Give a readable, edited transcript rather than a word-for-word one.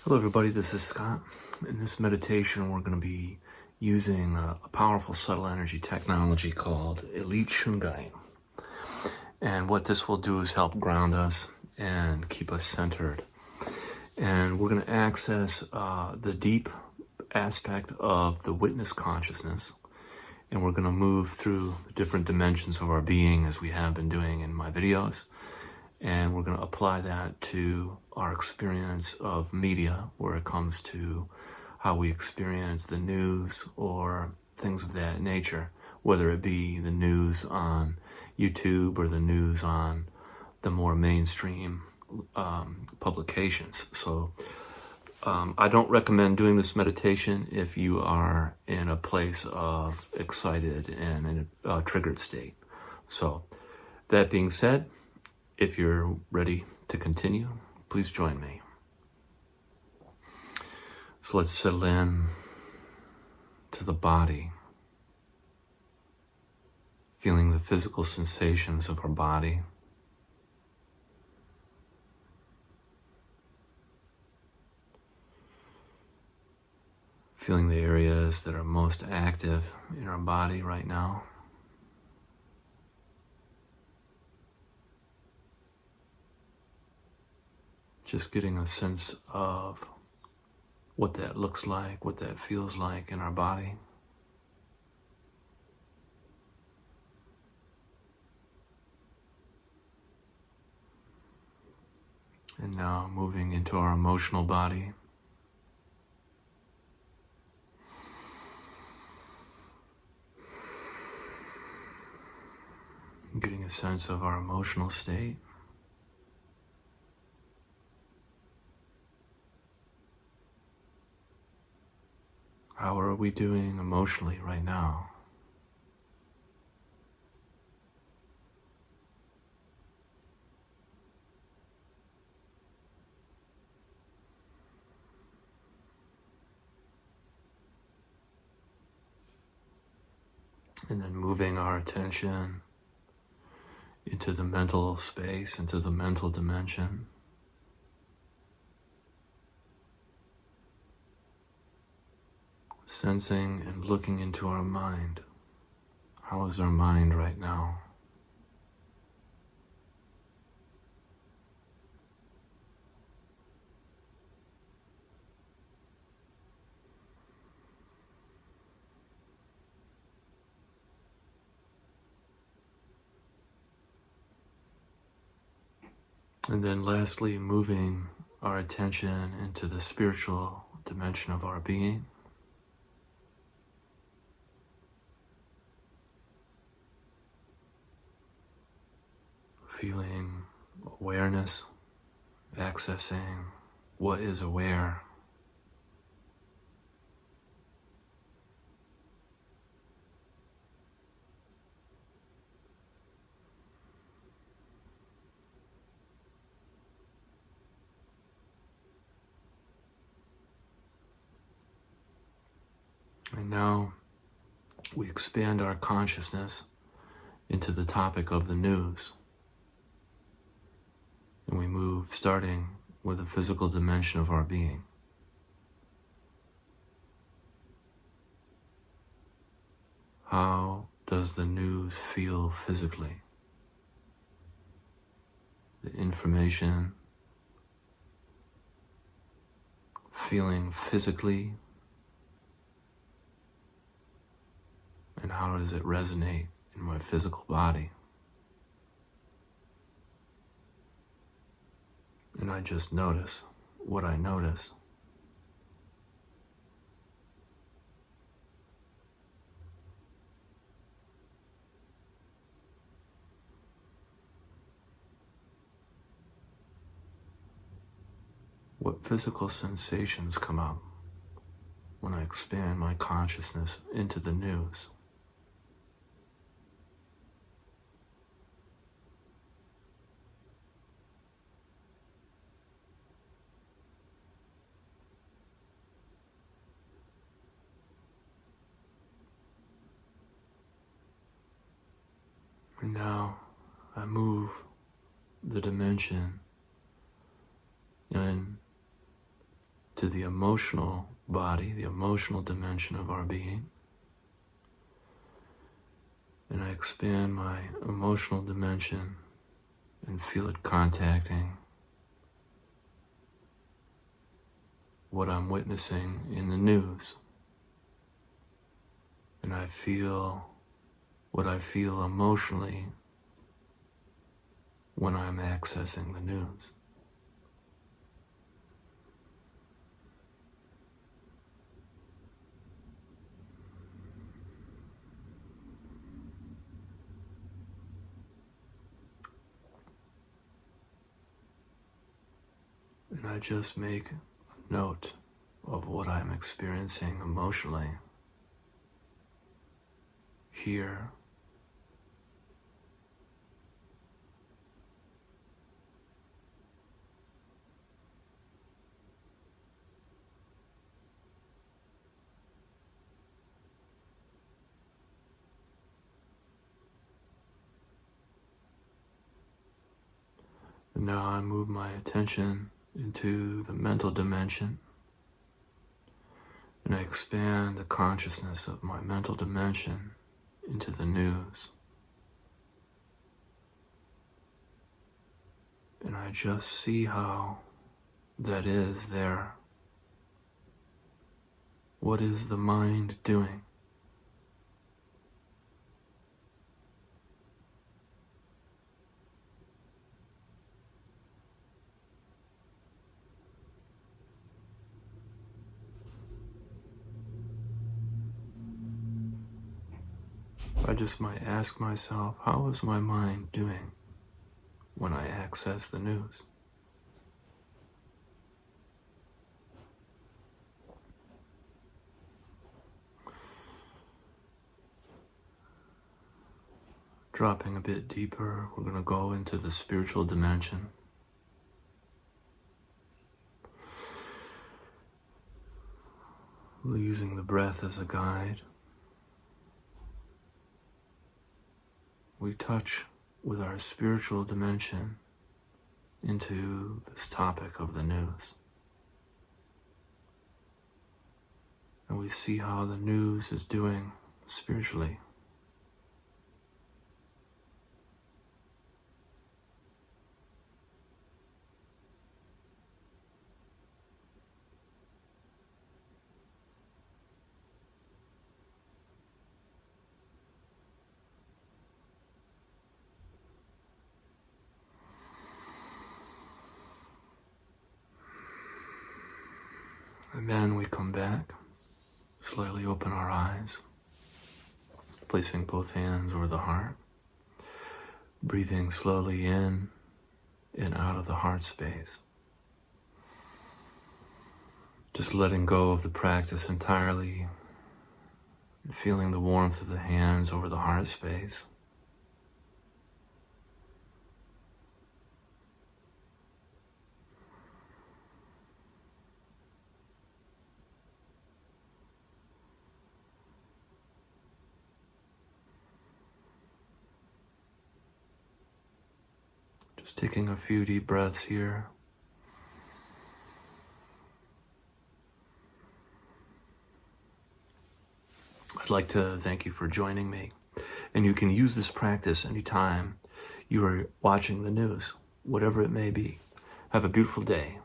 Hello everybody, this is Scott. In this meditation we're going to be using a powerful subtle energy technology called Elite Shungai. And what this will do is help ground us and keep us centered. And we're going to access the deep aspect of the witness consciousness. And we're going to move through the different dimensions of our being as we have been doing in my videos. And we're going to apply that to our experience of media, where it comes to how we experience the news or things of that nature, whether it be the news on YouTube or the news on the more mainstream publications. So I don't recommend doing this meditation if you are in a place of excited and in a triggered state. So that being said, if you're ready to continue, please join me. So let's settle in to the body, feeling the physical sensations of our body. Feeling the areas that are most active in our body right now. Just getting a sense of what that looks like, what that feels like in our body. And now moving into our emotional body. Getting a sense of our emotional state. How are we doing emotionally right now? And then moving our attention into the mental space, into the mental dimension. Sensing and looking into our mind. How is our mind right now? And then lastly, moving our attention into the spiritual dimension of our being. Feeling awareness, accessing what is aware. And now we expand our consciousness into the topic of the news. And we move starting with the physical dimension of our being. How does the news feel physically? The information feeling physically, and how does it resonate in my physical body? And I just notice what I notice. What physical sensations come up when I expand my consciousness into the news? And now I move the dimension into to the emotional body, the emotional dimension of our being. And I expand my emotional dimension and feel it contacting what I'm witnessing in the news. And I feel what I feel emotionally when I'm accessing the news. And I just make a note of what I'm experiencing emotionally here. And now I move my attention into the mental dimension, and I expand the consciousness of my mental dimension into the news. And I just see how that is there. What is the mind doing? I just might ask myself, how is my mind doing when I access the news? Dropping a bit deeper, we're going to go into the spiritual dimension. Using the breath as a guide. We touch with our spiritual dimension into this topic of the news. And we see how the news is doing spiritually. And then we come back, slightly open our eyes, placing both hands over the heart, breathing slowly in and out of the heart space. Just letting go of the practice entirely, and feeling the warmth of the hands over the heart space. Just taking a few deep breaths here. I'd like to thank you for joining me. And you can use this practice anytime you are watching the news, whatever it may be. Have a beautiful day.